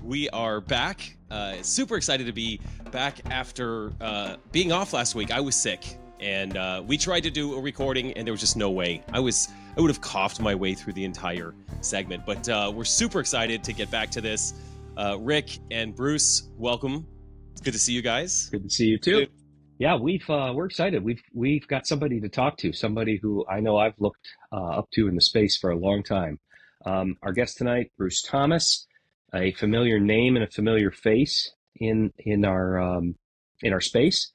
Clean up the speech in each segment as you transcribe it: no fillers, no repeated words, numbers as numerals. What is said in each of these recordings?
We are back. Super excited to be back after being off last week. I was sick, and we tried to do a recording, and there was just no way. I would have coughed my way through the entire segment, but we're super excited to get back to this. Rick and Bruce, welcome. It's good to see you guys. Good to see you too. Yeah, we're excited. We've got somebody to talk to, somebody who I know I've looked up to in the space for a long time. Our guest tonight, Bruce Thomas, a familiar name and a familiar face in our space.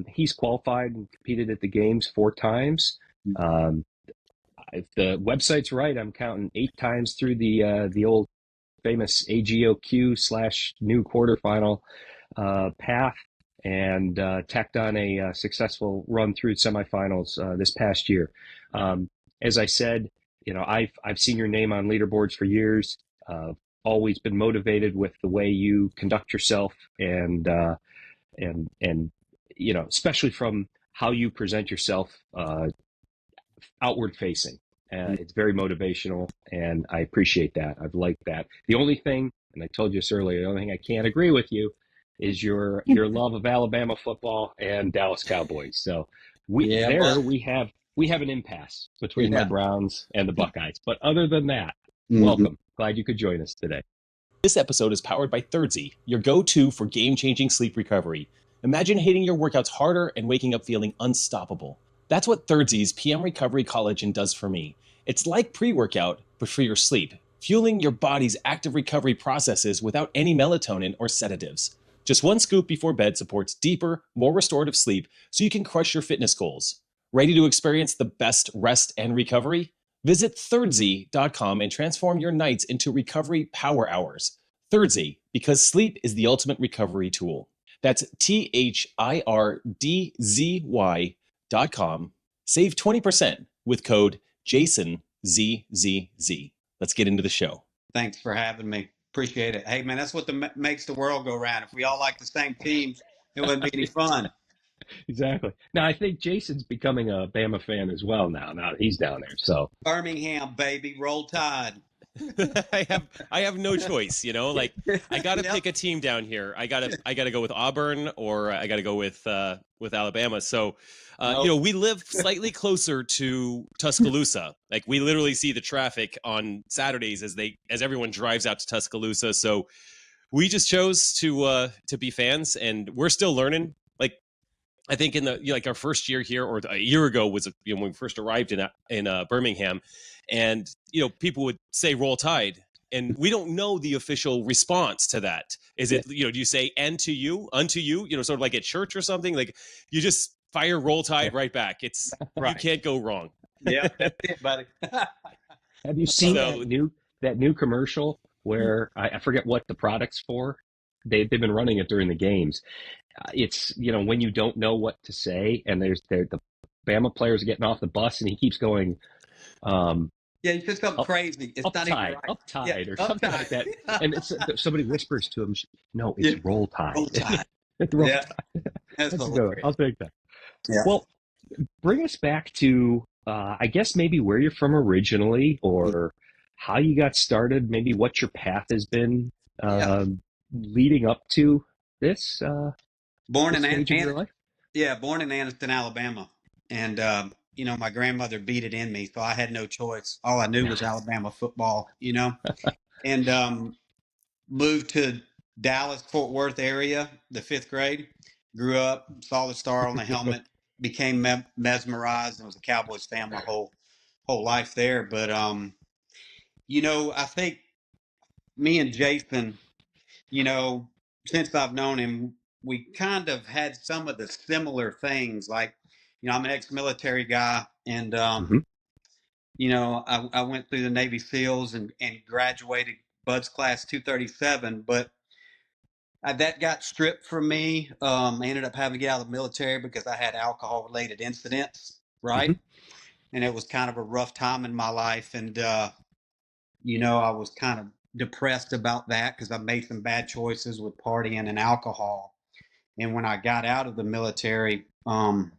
He's qualified and competed at the games 4 times. If the website's right, I'm counting 8 times through the old famous AGOQ/new quarterfinal path, and tacked on a successful run through semifinals this past year. As I said, I've seen your name on leaderboards for years. Always been motivated with the way you conduct yourself, and especially from how you present yourself outward facing. It's very motivational, and I appreciate that. I've liked that. The only thing, and I told you this earlier, the only thing I can't agree with you is your love of Alabama football and Dallas Cowboys. So we have an impasse between the Browns and the Buckeyes. But other than that, welcome. Glad you could join us today. This episode is powered by Thirdzy, your go-to for game-changing sleep recovery. Imagine hitting your workouts harder and waking up feeling unstoppable. That's what Thirdzy's PM Recovery Collagen does for me. It's like pre-workout, but for your sleep, fueling your body's active recovery processes without any melatonin or sedatives. Just 1 scoop before bed supports deeper, more restorative sleep so you can crush your fitness goals. Ready to experience the best rest and recovery? Visit Thirdzy.com and transform your nights into recovery power hours. Thirdzy, because sleep is the ultimate recovery tool. That's THIRDZY.com. Save 20% with code JasonZZZ. Let's get into the show. Thanks for having me. Appreciate it. Hey, man, that's what makes the world go round. If we all like the same teams, it wouldn't be any fun. Exactly. Now, I think Jason's becoming a Bama fan as well now that he's down there. So Birmingham, baby, roll Tide. I have no choice, I got to pick a team down here. I got to go with Auburn, or I got to go with Alabama. So, we live slightly closer to Tuscaloosa. Like, we literally see the traffic on Saturdays as everyone drives out to Tuscaloosa. So we just chose to be fans, and we're still learning. Like, I think in our first year here, or a year ago, was when we first arrived in Birmingham, and people would say "Roll Tide," and we don't know the official response to that. Is it do you say "and to you," "unto you," sort of like at church or something? Like, you just fire "Roll Tide" right back. It's right. You can't go wrong. Yeah, that's it, buddy. Have you seen that new commercial where I forget what the product's for? They've been running it during the games. It's when you don't know what to say, and the Bama players are getting off the bus, and he keeps going. He's just something crazy. It's not even right. Uptide, or something like that. And somebody whispers to him, "No, it's Roll Tide." Roll Tide. Roll Tide. That's good. I'll take that. Yeah. Well, bring us back to I guess maybe where you're from originally, or how you got started. Maybe what your path has been leading up to this. Born in Anniston, Alabama, and my grandmother beat it in me, so I had no choice. All I knew was Alabama football, and moved to Dallas, Fort Worth area, the 5th grade. Grew up, saw the star on the helmet, became mesmerized, and was a Cowboys fan my whole life there. But I think me and Jason, since I've known him, we kind of had some of the similar things. Like, I'm an ex-military guy, and I went through the Navy SEALs and graduated Bud's Class 237, but that got stripped from me. I ended up having to get out of the military because I had alcohol-related incidents, right? Mm-hmm. And it was kind of a rough time in my life, and I was kind of depressed about that because I made some bad choices with partying and alcohol. And when I got out of the military, I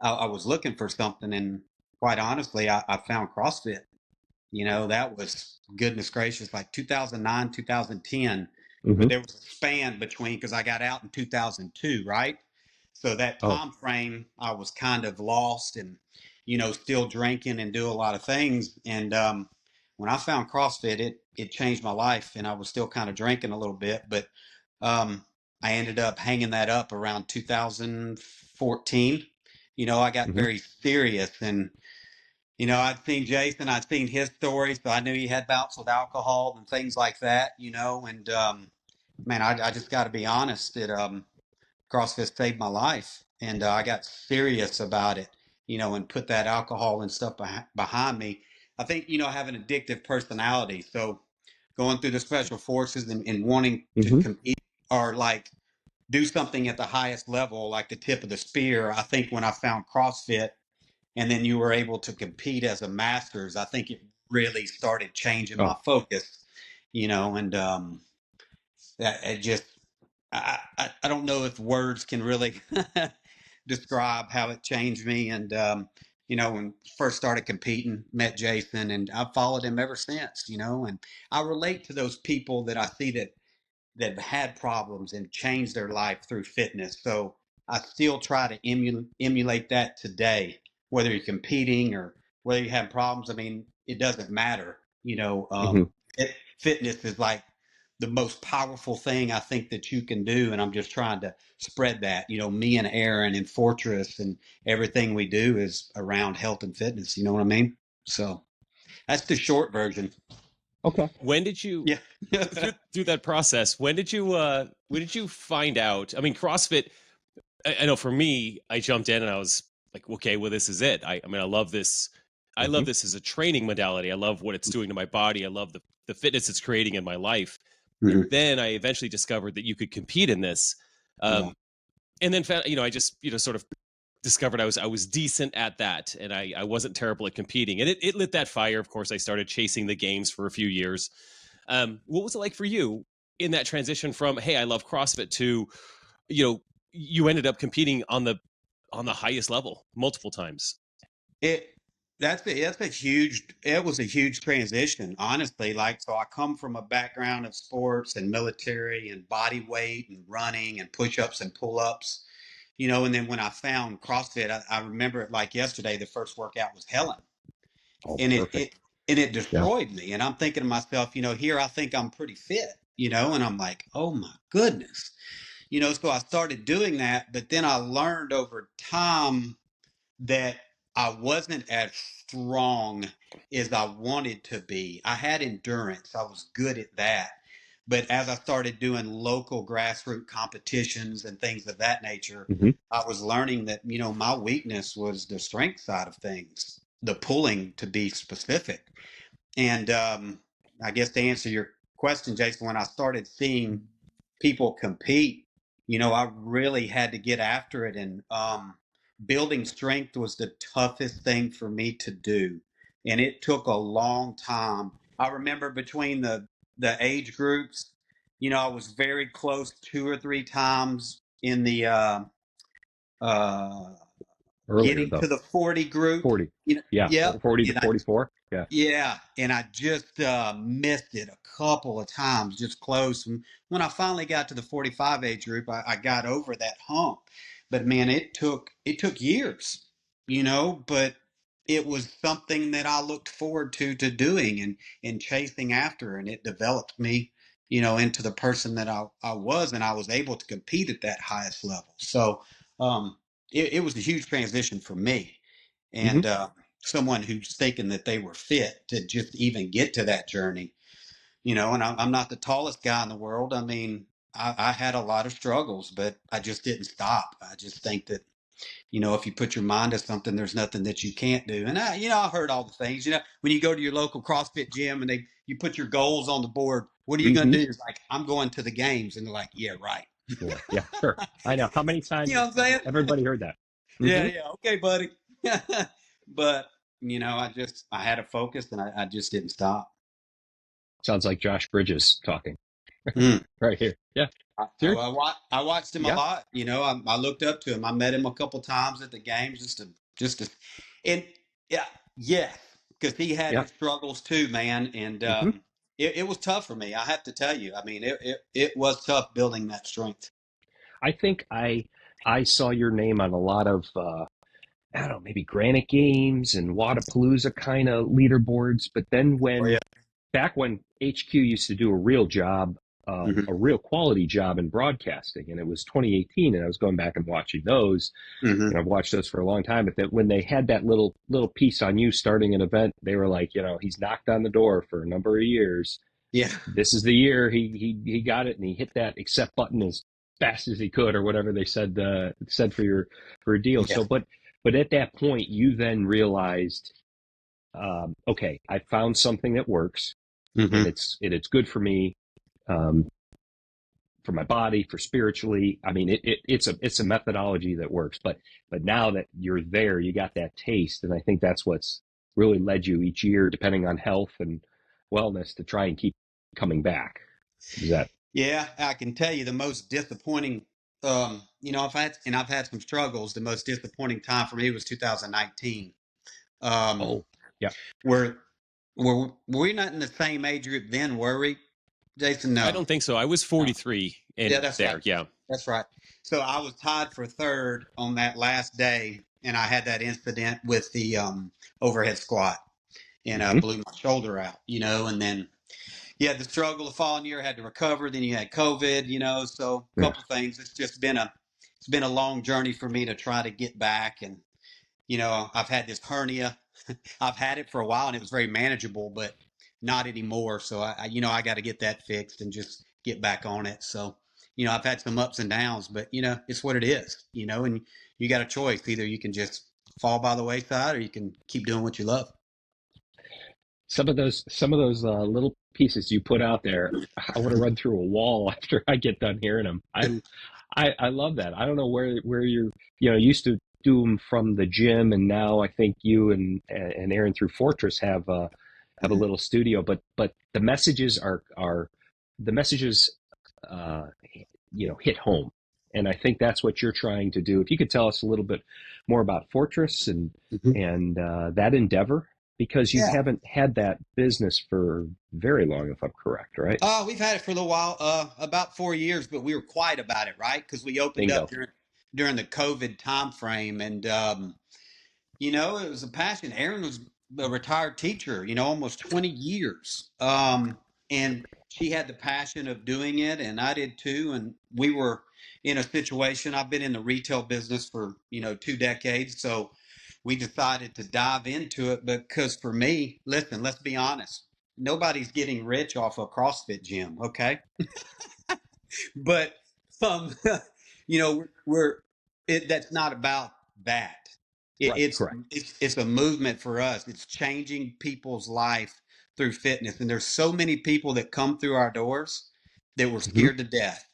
was looking for something, and quite honestly, I found CrossFit. That was, goodness gracious, like 2009, 2010. But Mm-hmm. there was a span between, because I got out in 2002, right? So that Oh. time frame, I was kind of lost and, still drinking and do a lot of things. And when I found CrossFit, it changed my life. And I was still kind of drinking a little bit, but I ended up hanging that up around 2014. I got Mm-hmm. very serious, and I'd seen Jason, I'd seen his stories, so I knew he had bouts with alcohol and things like that, and man, I just got to be honest that CrossFit saved my life, and I got serious about it, and put that alcohol and stuff behind me. I think, I have an addictive personality, so going through the special forces and wanting to Mm-hmm. compete or like do something at the highest level, like the tip of the spear. I think when I found CrossFit, and then you were able to compete as a masters, I think it really started changing my Oh. focus, and that it just, I don't know if words can really describe how it changed me. And, when first started competing, met Jason, and I've followed him ever since, and I relate to those people that I see that had problems and changed their life through fitness. So I still try to emulate that today, whether you're competing or whether you have problems. I mean, it doesn't matter. Mm-hmm. Fitness is like the most powerful thing I think that you can do. And I'm just trying to spread that. Me and Aaron and Fortress and everything we do is around health and fitness. You know what I mean? So that's the short version. Okay. When did you Yeah. through that process? When did you find out? I mean, CrossFit. I know for me, I jumped in and I was like, okay, well, this is it. I mean, I love this. I Mm-hmm. love this as a training modality. I love what it's doing to my body. I love the fitness it's creating in my life. And then I eventually discovered that you could compete in this. Yeah. And then found, I just, sort of discovered I was decent at that, and I wasn't terrible at competing. And it lit that fire. Of course, I started chasing the games for a few years. What was it like for you in that transition from, hey, I love CrossFit to, you ended up competing on the highest level multiple times? It that's a huge it was a huge transition, honestly. Like, so I come from a background of sports and military and body weight and running and push-ups and pull-ups, and then when I found CrossFit, I remember it like yesterday. The first workout was Helen, Oh, and perfect. it Yeah. destroyed me. And I'm thinking to myself, here I think I'm pretty fit, and I'm like, oh my goodness. So I started doing that, but then I learned over time that I wasn't as strong as I wanted to be. I had endurance, I was good at that. But as I started doing local grassroots competitions and things of that nature, Mm-hmm. I was learning that, my weakness was the strength side of things, the pulling, to be specific. And I guess to answer your question, Jason, when I started seeing people compete, I really had to get after it. And building strength was the toughest thing for me to do. And it took a long time. I remember between the age groups, I was very close 2 or 3 times in the uh, Earlier getting though. to the 40 group. 40. Yeah. Yep. 40 to And 44. Yeah. yeah, and I just missed it a couple of times, just close. And when I finally got to the 45 age group, I got over that hump. But man, it took years, but it was something that I looked forward to doing and chasing after, and it developed me, into the person that I was, and I was able to compete at that highest level. So it was a huge transition for me. Mm-hmm. And someone who's thinking that they were fit to just even get to that journey, and I'm not the tallest guy in the world. I mean, I had a lot of struggles, but I just didn't stop. I just think that, if you put your mind to something, there's nothing that you can't do. And I heard all the things, when you go to your local CrossFit gym and you put your goals on the board, what are you going Mm-hmm. to do? It's like, I'm going to the games. And they're like, yeah, right. Yeah. Yeah. Sure. I know. How many times You know what I'm saying? everybody heard that? Yeah, Mm-hmm. yeah. Okay, buddy. But, I had a focus and I just didn't stop. Sounds like Josh Bridges talking Mm. right here. Yeah. Sure. I watched him a Yeah. lot. I looked up to him. I met him a couple times at the games, and yeah, yes. because he had Yeah. his struggles too, man. And Hmm. it was tough for me. I have to tell you. I mean, it was tough building that strength. I think I saw your name on a lot of I don't know, maybe Granite Games and Wadapalooza kind of leaderboards. But then Oh yeah. back when HQ used to do a real job, Hmm. a real quality job in broadcasting, and it was 2018, and I was going back and watching those, Hmm. and I've watched those for a long time. But that when they had that little piece on you starting an event, they were like, he's knocked on the door for a number of years. Yeah. This is the year he got it, and he hit that accept button as fast as he could, or whatever they said for a deal. Yeah. So, but at that point, you then realized, okay, I found something that works, and Hmm. it's good for me, um, for my body, for spiritually. I mean, it's a methodology that works. But now that you're there, you got that taste, and I think that's what's really led you each year, depending on health and wellness, to try and keep coming back. Is that? Yeah, I can tell you the most disappointing. I've had some struggles. The most disappointing time for me was 2019. Um, Oh, yeah. were were we not in the same age group then? Were we, Jason? I No. don't think so. I was No. 43 Yeah, and that's right. there. Yeah. That's right. So I was tied for third on that last day, and I had that incident with the overhead squat, and I Hmm. blew my shoulder out. And then you had the struggle the following year, had to recover. Then you had COVID. So a Yeah. couple things. It's been a long journey for me to try to get back, and I've had this hernia. I've had it for a while, and it was very manageable, but not anymore. So I got to get that fixed and just get back on it. So I've had some ups and downs, but it's what it is. And you got a choice. Either you can just fall by the wayside, or you can keep doing what you love. Some of those little pieces you put out there, I want to run through a wall after I get done hearing them. I love that. I don't know where you're, used to do them from the gym, and now I think you and Aaron through Fortress have a little studio. But the messages are the messages, uh, hit home, and I think that's what you're trying to do. If you could tell us a little bit more about Fortress Mhm. and that endeavor, because you Yeah. haven't had that business for very long, if I'm correct, right? We've had it for a little while, about 4 years, but we were quiet about it, right? Because we opened up Bingo. during the COVID time frame, and it was a passion. Erin was a retired teacher, almost 20 years, and she had the passion of doing it, and I did too. And we were in a situation. I've been in the retail business for 2 decades, so we decided to dive into it because for me, listen, let's be honest. Nobody's getting rich off a CrossFit gym, okay? But um, we're it. That's not about that. It, Right. it's Correct. it's a movement for us. It's changing people's life through fitness, and there's so many people that come through our doors that were Hmm. scared to death.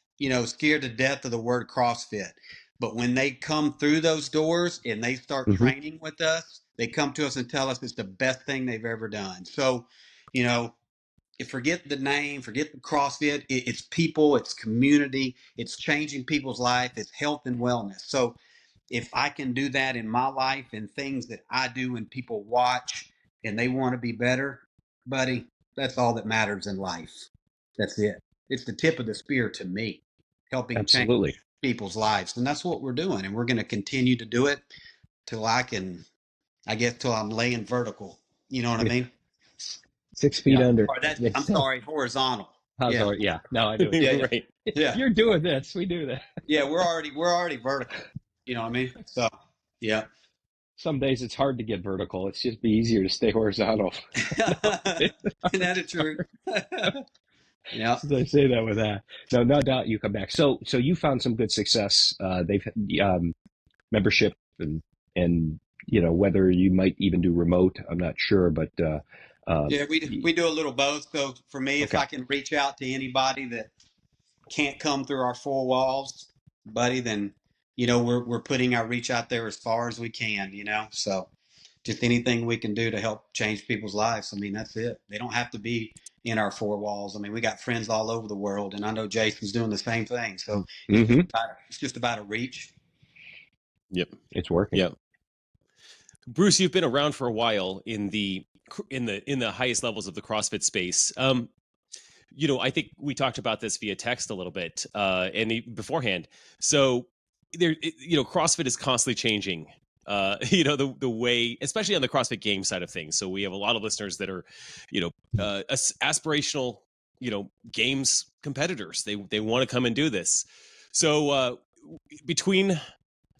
Scared to death of the word CrossFit. But when they come through those doors and they start Hmm. training with us, they come to us and tell us it's the best thing they've ever done. So, you know, forget the name, forget the CrossFit. It's people, it's community, it's changing people's life, it's health and wellness. So if I can do that in my life and things that I do and people watch and they want to be better, buddy, that's all that matters in life. That's it. It's the tip of the spear to me, helping change Absolutely. people's lives. And that's what we're doing. And we're going to continue to do it till I guess, till I'm laying vertical. You know what I mean? 6 feet Yeah. under. Or Makes I'm sense. sorry, horizontal. How's Yeah. our? Yeah. No, I do what you Yeah. mean. Yeah. Right. Yeah. You're doing this. We do that. Yeah. We're already vertical. You know what I mean? So, yeah. Some days it's hard to get vertical. It's just be easier to stay horizontal. Isn't that a truth? Yeah. As I say that with that. No, no doubt you come back. So you found some good success. They've membership and whether you might even do remote, I'm not sure, but Yeah, we do a little both. So for me, if okay. I can reach out to anybody that can't come through our four walls, buddy, then we're putting our reach out there as far as we can. So just anything we can do to help change people's lives. I mean, that's it. They don't have to be in our four walls. I mean, we got friends all over the world, and I know Jason's doing the same thing. So Mm-hmm. it's just about a reach. Yep. It's working. Yep. Bruce, you've been around for a while in the highest levels of the CrossFit space. I think we talked about this via text a little bit and beforehand. So CrossFit is constantly changing. The way, especially on the CrossFit game side of things. So we have a lot of listeners that are, aspirational, games competitors. They want to come and do this. So between,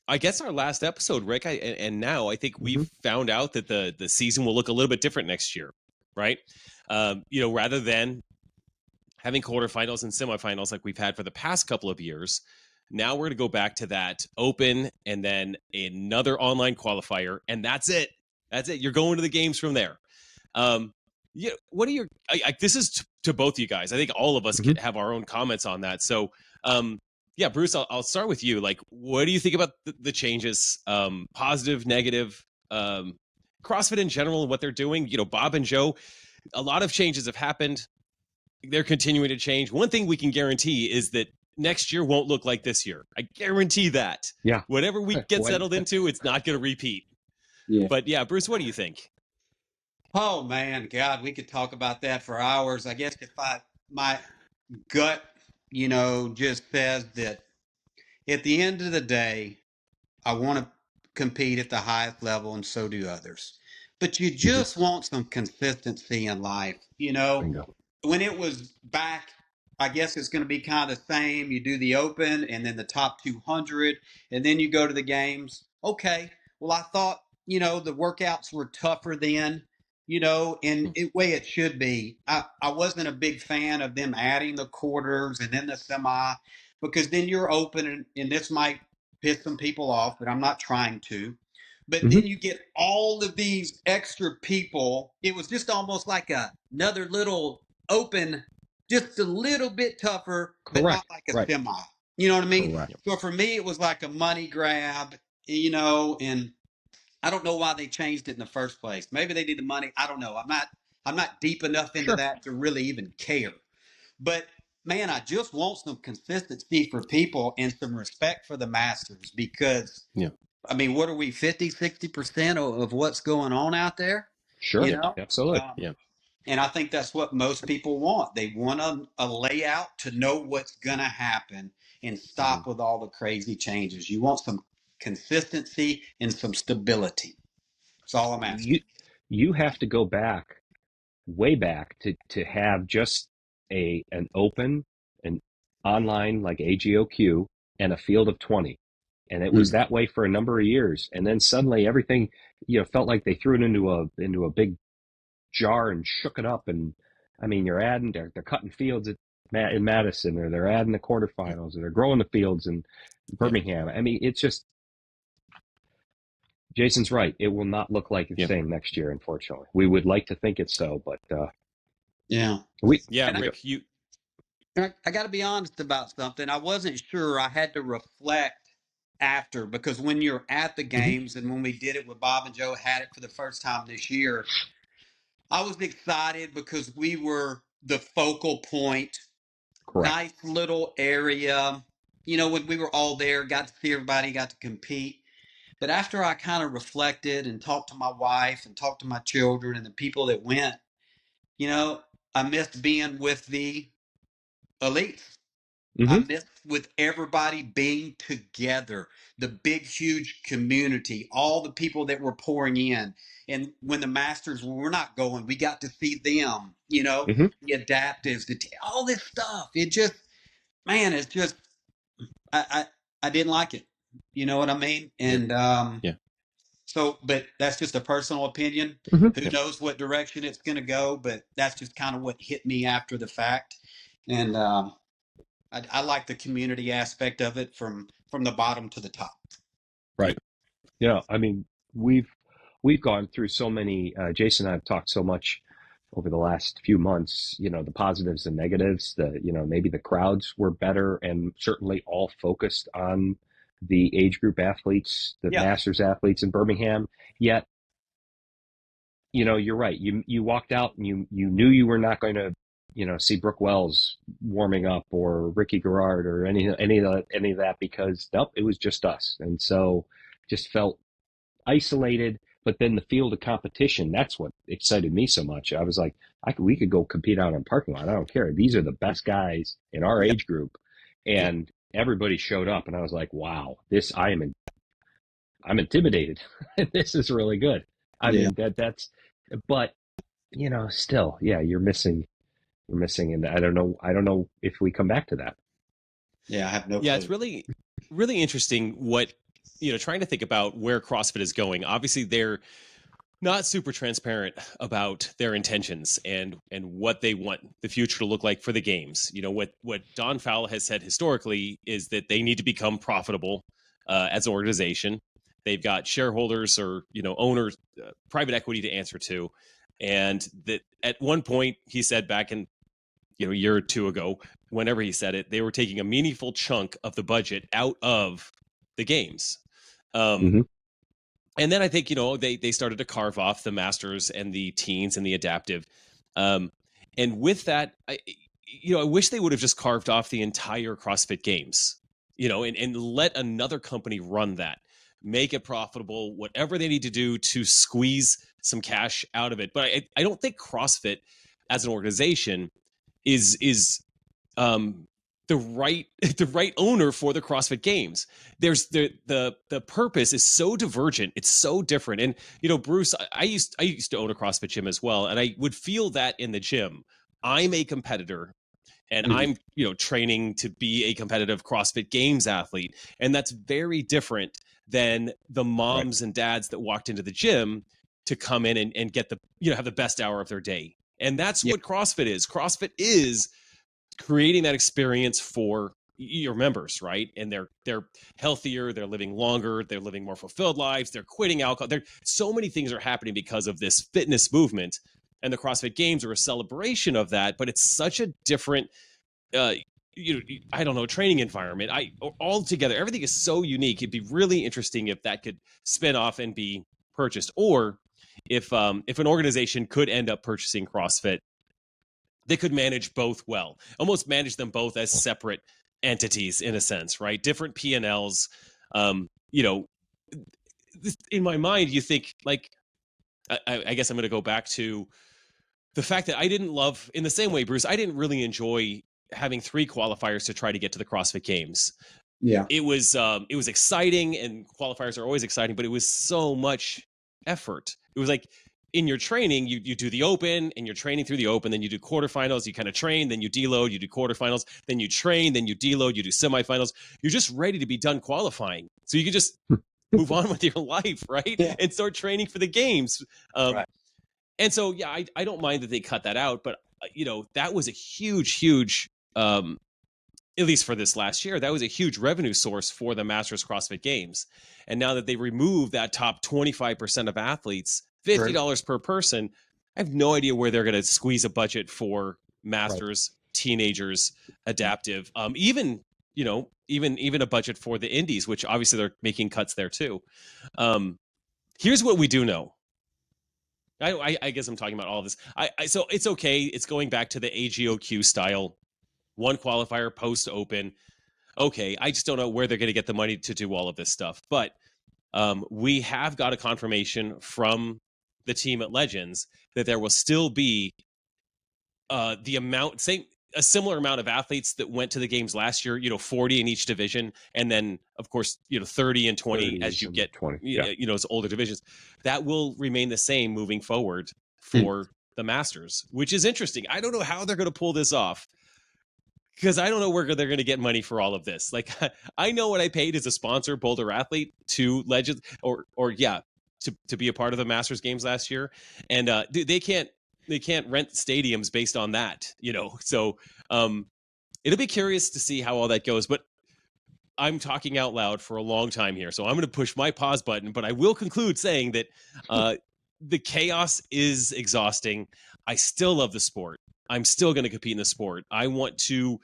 I guess, our last episode, Rick, and now I think we've found out that the season will look a little bit different next year, right? Rather than having quarterfinals and semifinals like we've had for the past couple of years, now we're going to go back to that open and then another online qualifier, and that's it. That's it. You're going to the games from there. What are your? This is to both of you guys. I think all of us can have our own comments on that. So, Bruce, I'll start with you. Like, what do you think about the changes? Positive, negative, CrossFit in general, and what they're doing. Bob and Joe, a lot of changes have happened. They're continuing to change. One thing we can guarantee is that next year won't look like this year. I guarantee that. Yeah. Whatever we get settled into, it's not going to repeat. Yeah. But yeah, Bruce, what do you think? Oh man, God, we could talk about that for hours. I guess my gut, just says that at the end of the day, I want to compete at the highest level, and so do others. But you just want some consistency in life, Bingo. When it was back, I guess it's going to be kind of the same. You do the open and then the top 200, and then you go to the games. Okay. Well, I thought, the workouts were tougher then, in the way it should be. I wasn't a big fan of them adding the quarters and then the semi, because then you're open, and this might piss some people off, but I'm not trying to. But then you get all of these extra people. It was just almost like another little open, just a little bit tougher, but not like a semi. You know what I mean? Correct. So for me, it was like a money grab, and I don't know why they changed it in the first place. Maybe they did the money. I don't know. I'm not deep enough into that to really even care. But man, I just want some consistency for people and some respect for the masters, because I mean, what are we, 50, 60% of what's going on out there? Sure. Absolutely. And I think that's what most people want. They want a layout to know what's going to happen and stop with all the crazy changes. You want some consistency and some stability. That's all I'm asking. You have to go back, way back, to have just an open, an online like AGOQ, and a field of 20. And it was that way for a number of years. And then suddenly everything, felt like they threw it into a big jar and shook it up. And I mean, they're cutting fields in Madison, or they're adding the quarterfinals, or they're growing the fields in Birmingham. I mean, it's just, Jason's right. It will not look like the same next year, unfortunately. We would like to think it's so, but Rick, I got to be honest about something. I wasn't sure. I had to reflect after, because when you're at the games, and when we did it with Bob and Joe, had it for the first time this year, I was excited because we were the focal point. Correct. Nice little area. When we were all there, got to see everybody, got to compete. But after I kind of reflected and talked to my wife and talked to my children and the people that went, I missed being with the elites. I missed with everybody being together, the big, huge community, all the people that were pouring in. And when the masters were not going, we got to see them, the adaptives, all this stuff. It just, man, it's just, I didn't like it. You know what I mean? And so, but that's just a personal opinion. Who knows what direction it's going to go? But that's just kind of what hit me after the fact. And I like the community aspect of it from the bottom to the top. Right. Yeah. I mean, we've gone through so many, Jason and I have talked so much over the last few months, the positives and negatives, maybe the crowds were better, and certainly all focused on the age group athletes, the masters athletes in Birmingham. Yet, you're right. You walked out and you knew you were not going to, see Brooke Wells warming up, or Ricky Garrard, or any of that, because nope, it was just us. And so just felt isolated, But then the field of competition, that's what excited me so much. I was like, we could go compete out on parking lot. I don't care. These are the best guys in our age group. And everybody showed up, and I was like, wow, I'm intimidated. This is really good. I mean, but still, you're missing, and I don't know if we come back to that. Yeah, I have no clue. Yeah, it's really, really interesting what, trying to think about where CrossFit is going. Obviously, they're not super transparent about their intentions and what they want the future to look like for the games. What Don Fowle has said historically is that they need to become profitable as an organization. They've got shareholders or owners, private equity to answer to, and that at one point he said back in a year or two ago, whenever he said it, they were taking a meaningful chunk of the budget out of the games. And then I think they started to carve off the masters and the teens and the adaptive, and with that, I wish they would have just carved off the entire CrossFit Games, and let another company run that. Make it profitable, whatever they need to do to squeeze some cash out of it. But I don't think CrossFit as an organization is the right owner for the CrossFit Games. There's the purpose is so divergent. It's so different. And Bruce, I used to own a CrossFit gym as well, and I would feel that in the gym. I'm a competitor. And I'm, training to be a competitive CrossFit Games athlete. And that's very different than the moms and dads that walked into the gym to come in and get have the best hour of their day. And that's what CrossFit is. CrossFit is creating that experience for your members, right? And they're healthier, they're living longer, they're living more fulfilled lives, they're quitting alcohol. So many things are happening because of this fitness movement. And the CrossFit Games are a celebration of that, but it's such a different, training environment. Altogether, everything is so unique. It'd be really interesting if that could spin off and be purchased, or if an organization could end up purchasing CrossFit, they could manage both well, almost manage them both as separate entities in a sense, right? Different P&Ls. In my mind, you think like, I guess I'm going to go back to the fact that I didn't love, in the same way, Bruce, I didn't really enjoy having 3 qualifiers to try to get to the CrossFit Games. Yeah. It was exciting, and qualifiers are always exciting, but it was so much effort. It was like in your training, you do the open, and you're training through the open, then you do quarterfinals, you kind of train, then you deload, you do quarterfinals, then you train, then you deload, you do semifinals. You're just ready to be done qualifying. So you can just move on with your life, right? Yeah. And start training for the games. Right. And so, I don't mind that they cut that out, but that was a huge, at least for this last year, that was a huge revenue source for the Masters CrossFit Games. And now that they removed that top 25% of athletes, $50 per person, I have no idea where they're going to squeeze a budget for Masters, teenagers, adaptive, even a budget for the indies, which obviously they're making cuts there too. Here's what we do know. I guess I'm talking about all of this. So it's okay. It's going back to the AGOQ style, one qualifier post open. Okay, I just don't know where they're going to get the money to do all of this stuff. But we have got a confirmation from the team at Legends that there will still be a similar amount of athletes that went to the games last year, 40 in each division. And then, of course, 30 and 20 as you get 20, as older divisions. That will remain the same moving forward for the Masters, which is interesting. I don't know how they're going to pull this off, because I don't know where they're going to get money for all of this. Like, I know what I paid as a sponsor, Boulder Athlete, to Legends, to be a part of the Masters games last year. And they can't rent stadiums based on that, So it'll be curious to see how all that goes. But I'm talking out loud for a long time here, so I'm going to push my pause button. But I will conclude saying that the chaos is exhausting. I still love the sport. I'm still going to compete in the sport. I want to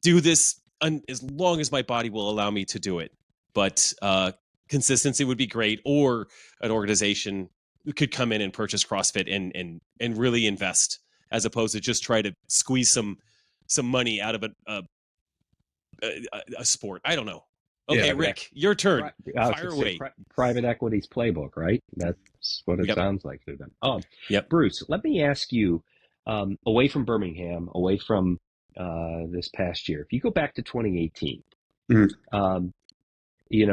do this as long as my body will allow me to do it. But consistency would be great, or an organization could come in and purchase CrossFit and really invest, as opposed to just try to squeeze some money out of a sport. I don't know. Okay, Rick, your turn. Fire away. Private equity's playbook, right? That's what it sounds like to them. Bruce, let me ask you, away from Birmingham, away from this past year, if you go back to 2018, you're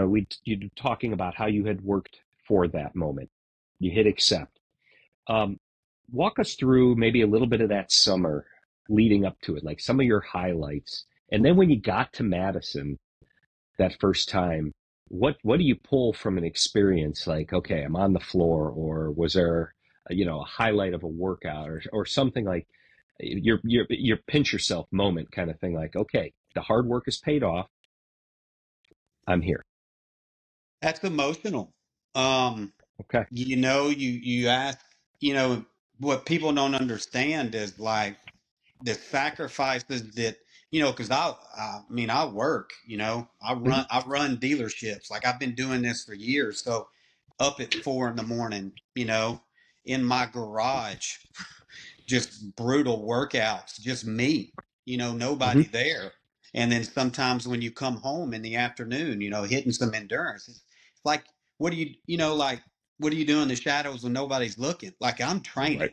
talking about how you had worked for that moment. You hit accept. Walk us through maybe a little bit of that summer leading up to it, like some of your highlights. And then when you got to Madison that first time, what do you pull from an experience like, okay, I'm on the floor, or was there, a highlight of a workout or something like your pinch yourself moment kind of thing, like, okay, the hard work is paid off. I'm here. That's emotional. Okay. You ask, what people don't understand is like the sacrifices that, because I work, I run dealerships. Like I've been doing this for years. So up at 4 a.m, in my garage, just brutal workouts, just me, nobody there. And then sometimes when you come home in the afternoon, hitting some endurance, it's like, what do you do in the shadows when nobody's looking? Like I'm training,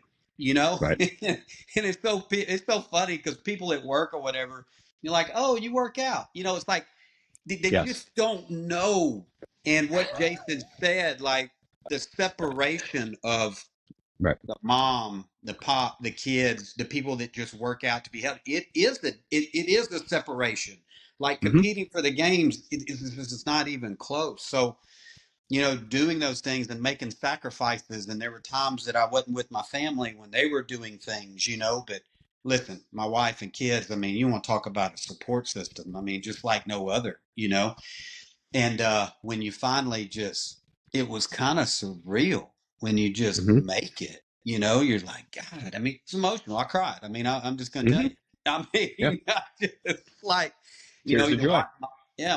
Right. and it's so funny because people at work or whatever, you're like, oh, you work out, it's like they just don't know. And what Jason said, like the separation of the mom, the pop, the kids, the people that just work out to be healthy. It is the separation. Like competing for the games, it's not even close. So, doing those things and making sacrifices. And there were times that I wasn't with my family when they were doing things, but listen, my wife and kids, you want to talk about a support system. Just like no other, and when you finally it was kind of surreal when you just make it, you're like, God, it's emotional. I cried. I'm just going to tell you. I just like, Tears of joy.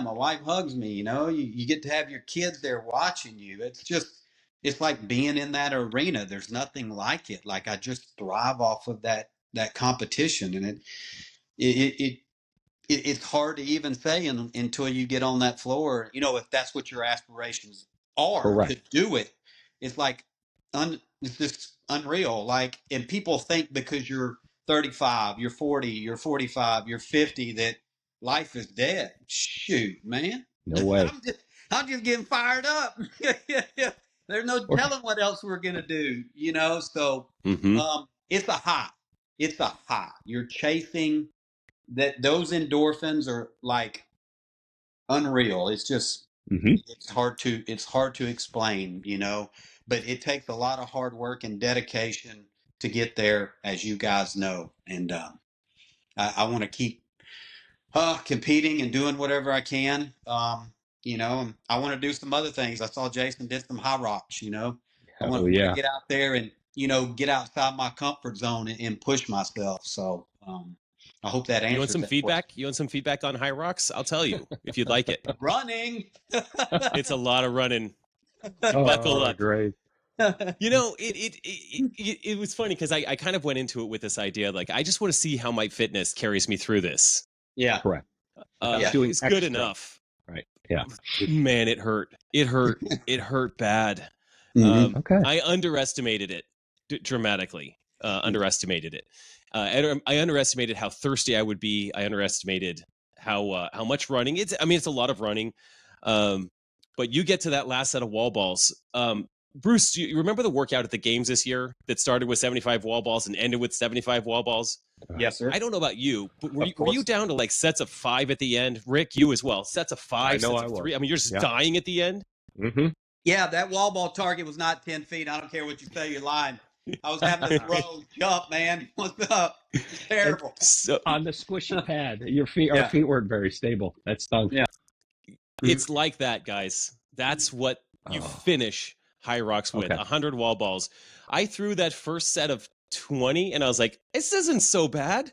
my wife hugs me, you get to have your kids there watching you. It's like being in that arena. There's nothing like it. Like I just thrive off of that competition. And it's hard to even say until you get on that floor, if that's what your aspirations are. Correct. To do it. It's like, it's just unreal. Like, and people think because you're 35, you're 40, you're 45, you're 50, that life is dead. Shoot, man. No way. I'm just getting fired up. There's no telling what else we're going to do, So, it's a high. It's a high. You're chasing those endorphins are like unreal. It's just it's hard to explain, but it takes a lot of hard work and dedication to get there, as you guys know. And I want to keep competing and doing whatever I can. I want to do some other things. I saw Jason did some Hyrox, I want to get out there and get outside my comfort zone and push myself. So I hope that answers. You want some feedback? You want some feedback on Hyrox? I'll tell you if you'd like it. Running. It's a lot of running. Buckle up. Great. It was funny because I kind of went into it with this idea, like I just want to see how my fitness carries me through this. Yeah, correct. It's good enough. Right. Yeah. Man, it hurt. It hurt bad. Okay. I underestimated it dramatically. Underestimated it. I underestimated how thirsty I would be. I underestimated how much running. It's a lot of running. But you get to that last set of wall balls. Bruce, do you remember the workout at the games this year that started with 75 wall balls and ended with 75 wall balls? Yes, sir. I don't know about you, but were you down to like sets of 5 at the end? Rick, you as well. Sets of 5, sets of 3. You're just dying at the end. Yeah, that wall ball target was not 10 feet. I don't care what you say, you're lying. I was having to throw, jump, man. What's up? It's terrible. So, on the squishy pad, our feet weren't very stable. That stunk. Yeah. It's like that, guys. That's what you finish Hyrox with, 100 wall balls. I threw that first set of 20, and I was like, this isn't so bad.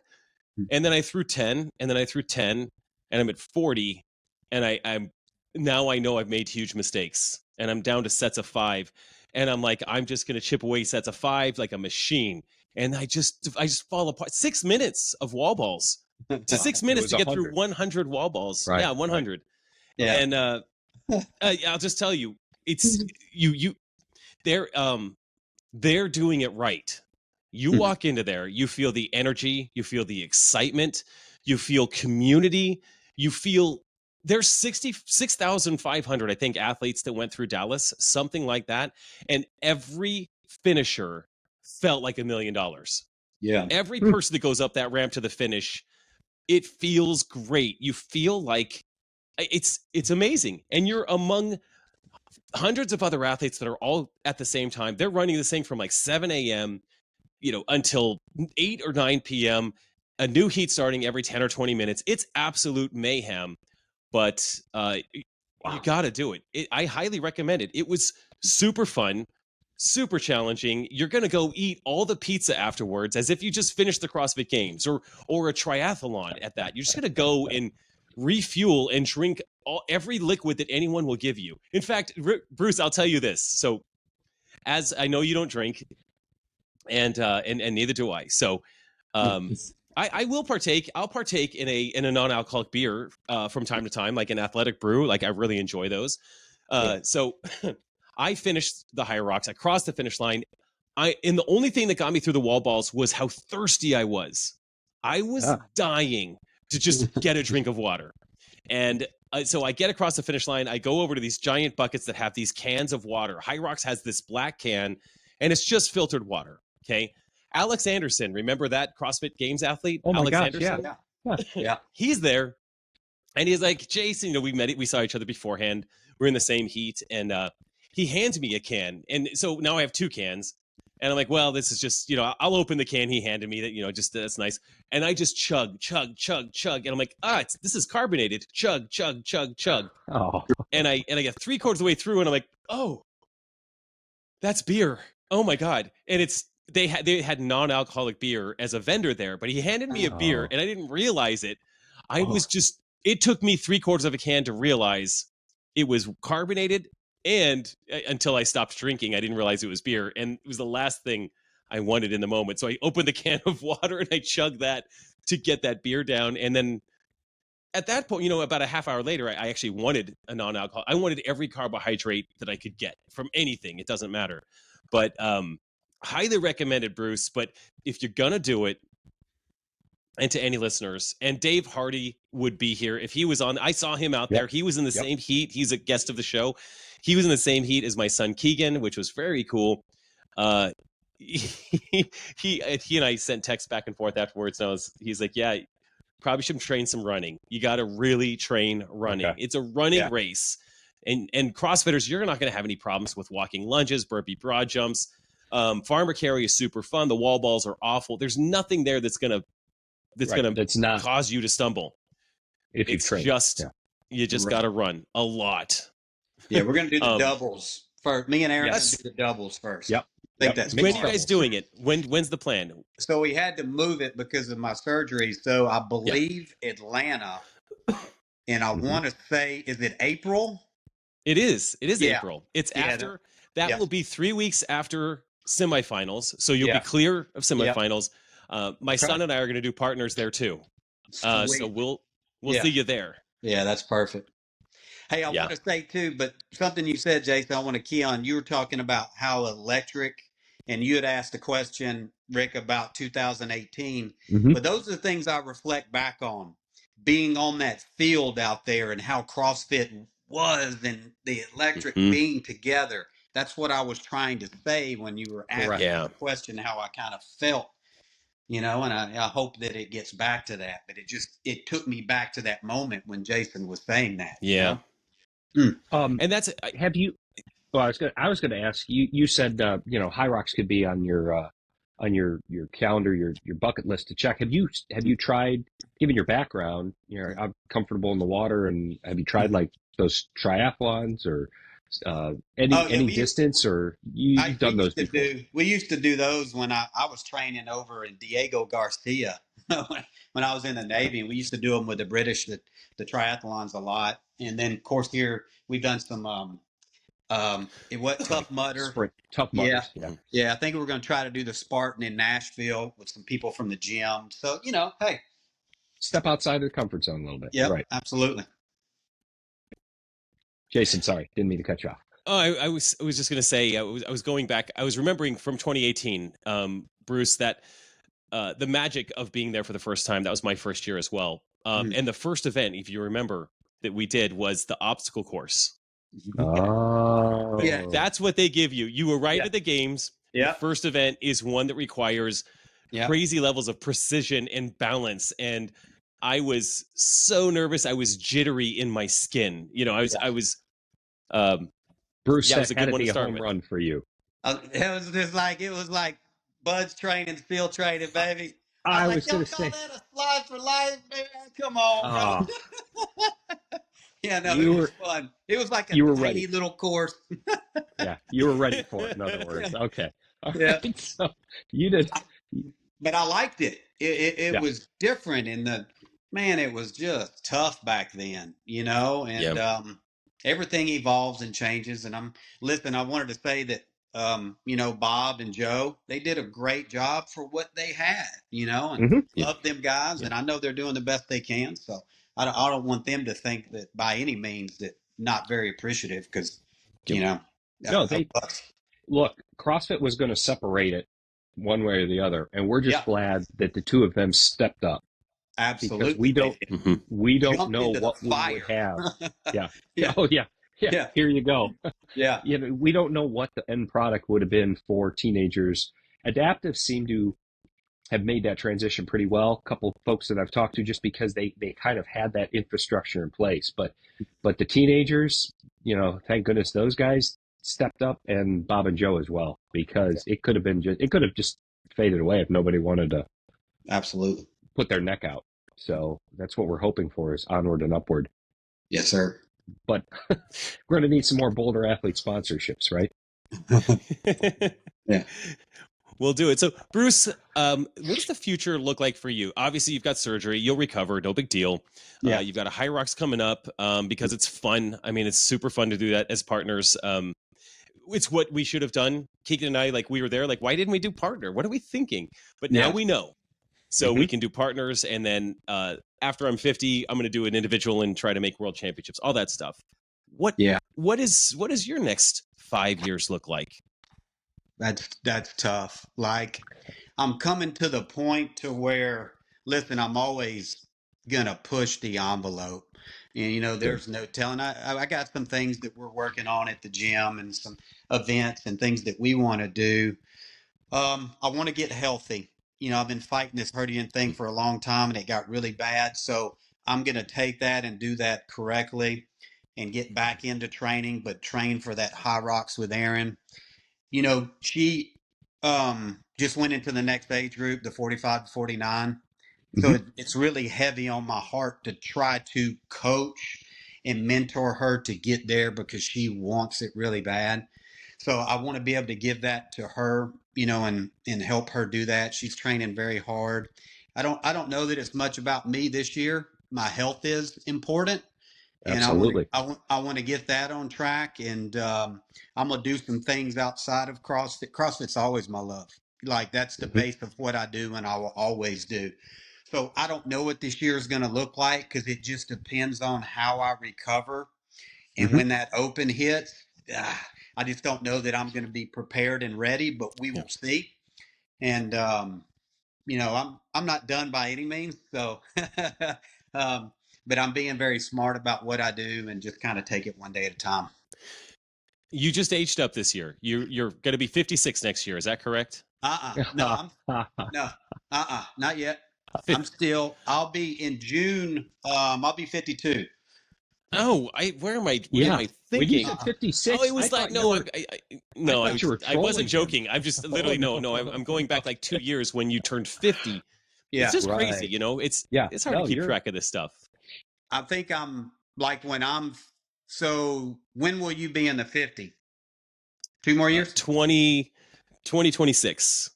And then I threw 10, and then I threw 10, and I'm at 40, and I'm now I know I've made huge mistakes, and I'm down to sets of 5. And I'm like, I'm just going to chip away sets of 5 like a machine. And I just fall apart. 6 minutes of wall balls. 6 minutes to get through 100 wall balls. Right, yeah, 100. Right. Yeah. And I'll just tell you, it's they're doing it right. You walk into there, you feel the energy, you feel the excitement, you feel community, you feel there's 66,500, I think, athletes that went through Dallas, something like that. And every finisher felt like $1 million. Yeah. Every person that goes up that ramp to the finish, it feels great. You feel like it's amazing. And you're among hundreds of other athletes that are all at the same time. They're running this thing from like 7 a.m., until 8 or 9 p.m., a new heat starting every 10 or 20 minutes. It's absolute mayhem, but you got to do it. I highly recommend it. It was super fun, super challenging. You're going to go eat all the pizza afterwards as if you just finished the CrossFit Games or a triathlon at that. You're just going to go and refuel and drink every liquid that anyone will give you. In fact, Bruce, I'll tell you this. So as I know you don't drink, and neither do I. So I will partake. I'll partake in a non-alcoholic beer from time to time, like an athletic brew. Like I really enjoy those. So I finished the Hyrox. I crossed the finish line. And the only thing that got me through the wall balls was how thirsty I was. I was dying to just get a drink of water. And so I get across the finish line. I go over to these giant buckets that have these cans of water. Hyrox has this black can, and it's just filtered water. Okay. Alex Anderson, remember that CrossFit Games athlete? Oh my Alex gosh, Anderson? Yeah. He's there. And he's like, Jason, we saw each other beforehand. We're in the same heat. And he hands me a can. And so now I have 2 cans. And I'm like, well, this is just, I'll open the can he handed me that, just that's nice. And I just chug. And I'm like, this is carbonated. Chug. Oh. And I get 3/4 of the way through and I'm like, oh, that's beer. Oh my God. And they had non-alcoholic beer as a vendor there, but he handed me a beer and I didn't realize it. It took me 3/4 of a can to realize it was carbonated, and until I stopped drinking, I didn't realize it was beer. And it was the last thing I wanted in the moment. So I opened the can of water and I chugged that to get that beer down. And then at that point, about a half hour later, I actually wanted a non-alcohol. I wanted every carbohydrate that I could get from anything. It doesn't matter. But highly recommended, Bruce. But if you're going to do it, and to any listeners, and Dave Hardy would be here if he was on. I saw him out there. He was in the same heat. He's a guest of the show. He was in the same heat as my son Keegan, which was very cool. He and I sent texts back and forth afterwards. And he's like, yeah, probably should train some running. You got to really train running. Okay. It's a running race. And CrossFitters, you're not going to have any problems with walking lunges, burpee broad jumps. Farmer carry is super fun. The wall balls are awful. There's nothing there that's going to cause you to stumble. If you train. You just got to run a lot. Yeah, we're going to do the doubles. For me and Aaron, do the doubles first. Yep. When are you guys doing it? When's the plan? So we had to move it because of my surgery. So I believe Atlanta, and I want to say, is it April? It is. It is April. It's after. That will be 3 weeks after semifinals. So you'll be clear of semifinals. My son and I are going to do partners there too. So we'll see you there. Yeah, that's perfect. Hey, I want to say too, but something you said, Jason, I want to key on. You were talking about how electric, and you had asked a question, Rick, about 2018. Mm-hmm. But those are the things I reflect back on, being on that field out there and how CrossFit was and the electric being together. That's what I was trying to say when you were asking the question, how I kind of felt. And I hope that it gets back to that. But it took me back to that moment when Jason was saying that. Yeah. And that's, have you, well, I was going to ask you, you said, Hyrox could be on your calendar, your bucket list to check. Have you tried, given your background, I'm comfortable in the water, and have you tried like those triathlons or any distance, or you've done those before? We used to do those when I was training over in Diego Garcia when I was in the Navy, and we used to do them with the British, the triathlons a lot. And then of course here we've done some Tough Mudder. Tough Mudder. Yeah. I think we're going to try to do the Spartan in Nashville with some people from the gym. So, hey, step outside of the comfort zone a little bit. Yeah, right. Absolutely. Jason, sorry, didn't mean to cut you off. Oh, I was just gonna say I was going back. I was remembering from 2018, Bruce, that the magic of being there for the first time. That was my first year as well. And the first event, if you remember, that we did was the obstacle course. Oh, Yeah. That's what they give you. You arrive at the games. Yeah. The first event is one that requires crazy levels of precision and balance. And I was so nervous. I was jittery in my skin. You know, I was. Bruce, that was a had good to one be to a start home with. run for you. It was like Bud's training, field training, baby. I was was like, going to say, call that a slide for life, man. Come on, bro. Yeah, no, it was fun. It was like a tiny little course. Yeah, you were ready for it, in other words. Okay. All Yeah. right. So you did. But I liked it. It was different it was just tough back then, you know, and everything evolves and changes. And I wanted to say that, you know, Bob and Joe, they did a great job for what they had, you know, and love them guys. And I know they're doing the best they can. So I don't want them to think that by any means that not very appreciative because, you know. No, look, CrossFit was going to separate it one way or the other. And we're just glad that the two of them stepped up. Absolutely. Because we don't know what we would have. Yeah. Oh, yeah. Here you go. Yeah. You know, we don't know what the end product would have been for teenagers. Adaptives seem to have made that transition pretty well. A couple of folks that I've talked to, just because they kind of had that infrastructure in place. But the teenagers, you know, thank goodness those guys stepped up, and Bob and Joe as well, because it could have just faded away if nobody wanted to absolutely put their neck out. So that's what we're hoping for, is onward and upward. Yes, sir. But we're going to need some more Boulder Athlete sponsorships, right? Yeah. We'll do it. So, Bruce, what does the future look like for you? Obviously, you've got surgery. You'll recover. No big deal. Yeah. You've got a Hyrox coming up because it's fun. I mean, it's super fun to do that as partners. It's what we should have done. Keegan and I, like, we were there. Like, why didn't we do partner? What are we thinking? But now we know. So we can do partners. And then after I'm 50, I'm going to do an individual and try to make world championships, all that stuff. What does your next 5 years look like? That's tough. Like, I'm coming to the point to where, listen, I'm always gonna push the envelope, and you know, there's no telling. I got some things that we're working on at the gym and some events and things that we want to do. I want to get healthy. You know, I've been fighting this hernian thing for a long time, and it got really bad. So I'm gonna take that and do that correctly, and get back into training, but train for that Hyrox with Erin. You know, she just went into the next age group, the 45 to 49. So it's really heavy on my heart to try to coach and mentor her to get there, because she wants it really bad. So I want to be able to give that to her, you know, and help her do that. She's training very hard. I don't know that it's much about me this year. My health is important. And Absolutely. I want to get that on track, and I'm gonna do some things outside of CrossFit. CrossFit's always my love. Like, that's the base of what I do, and I will always do. So I don't know what this year is going to look like, because it just depends on how I recover, and when that open hits, I just don't know that I'm going to be prepared and ready. But we will see. And you know, I'm not done by any means. So. But I'm being very smart about what I do and just kind of take it one day at a time. You just aged up this year. You're going to be 56 next year. Is that correct? No, not yet. I'll be in June. I'll be 52. Oh, where am I thinking? When you said 56, it was like, I wasn't joking. I'm just literally, I'm going back like 2 years when you turned 50. Yeah. It's just crazy, you know. It's hard to keep track of this stuff. I think I'm like, so when will you be in the 50? 2 more years? 2026.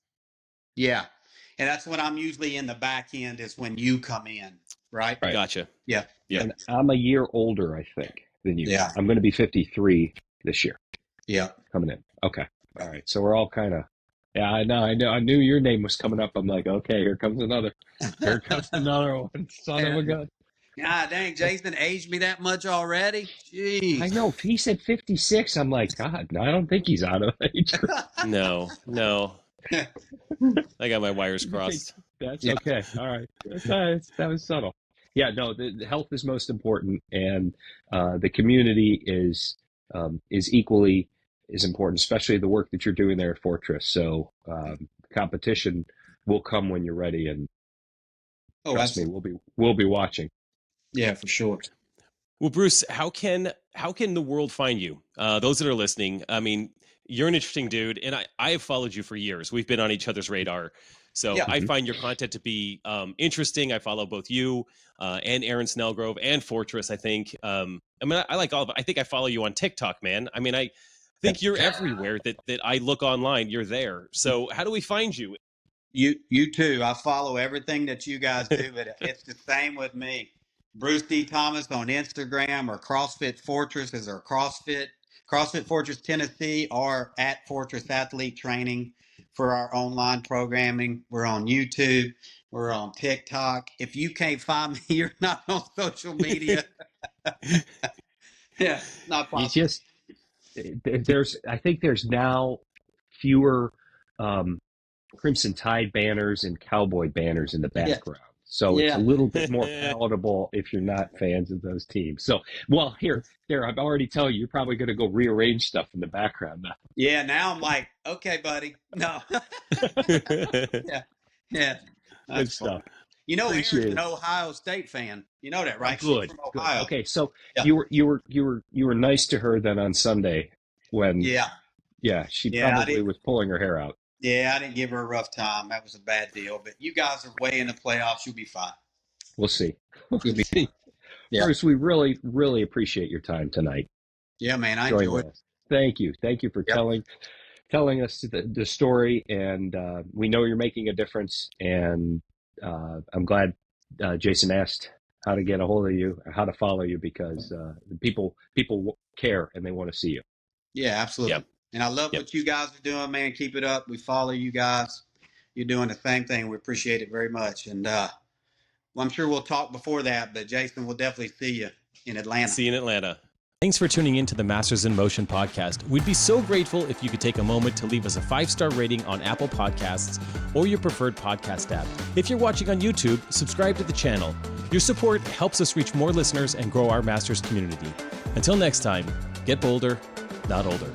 Yeah. And that's when I'm usually in the back end, is when you come in, right? Gotcha. Yeah. And I'm a year older, I think, than you. Yeah. I'm going to be 53 this year. Yeah. Coming in. Okay. All right. So we're all kind of, I know. I knew your name was coming up. I'm like, okay, here comes another. Here comes another one. Son of a gun. God dang, Jason aged me that much already. Jeez. I know. He said 56. I'm like, God, no, I don't think he's out of age. No. I got my wires crossed. That's okay. All right. That was subtle. Yeah, no, the health is most important, and the community is equally as important, especially the work that you're doing there at Fortress. So competition will come when you're ready, and trust me, we'll be watching. Yeah, for sure. Well, Bruce, how can the world find you? Those that are listening, I mean, you're an interesting dude, and I have followed you for years. We've been on each other's radar. So I find your content to be interesting. I follow both you and Aaron Snellgrove and Fortress, I think. I mean, I like all of it. I think I follow you on TikTok, man. I mean, I think you're everywhere that I look online. You're there. So how do we find you? You too. I follow everything that you guys do, but it's the same with me. Bruce D. Thomas on Instagram, or CrossFit Fortress is our CrossFit Fortress Tennessee, or at Fortress Athlete Training for our online programming. We're on YouTube. We're on TikTok. If you can't find me, you're not on social media. Yeah, not possible. I think there's now fewer Crimson Tide banners and Cowboy banners in the background. Yeah. So it's a little bit more palatable if you're not fans of those teams. So, well, here, I'm already telling you, you're probably going to go rearrange stuff in the background now. Yeah, now I'm like, okay, buddy. No. Yeah. Good stuff. You know, Aaron's an Ohio State fan. You know that, right? Good. She's from Ohio. Good. Okay, so you were nice to her then on Sunday when she probably was pulling her hair out. Yeah, I didn't give her a rough time. That was a bad deal. But you guys are way in the playoffs. You'll be fine. We'll see. Yeah. Bruce, we really, really appreciate your time tonight. Yeah, man, I enjoyed it. Thank you for telling us the story, and we know you're making a difference. And I'm glad Jason asked how to get a hold of you, how to follow you, because people care and they want to see you. Yeah, absolutely. Yep. And I love what you guys are doing, man. Keep it up. We follow you guys. You're doing the same thing. We appreciate it very much. And well, I'm sure we'll talk before that, but Jason, we'll definitely see you in Atlanta. See you in Atlanta. Thanks for tuning in to the Masters in Motion podcast. We'd be so grateful if you could take a moment to leave us a 5-star rating on Apple Podcasts or your preferred podcast app. If you're watching on YouTube, subscribe to the channel. Your support helps us reach more listeners and grow our Masters community. Until next time, get bolder, not older.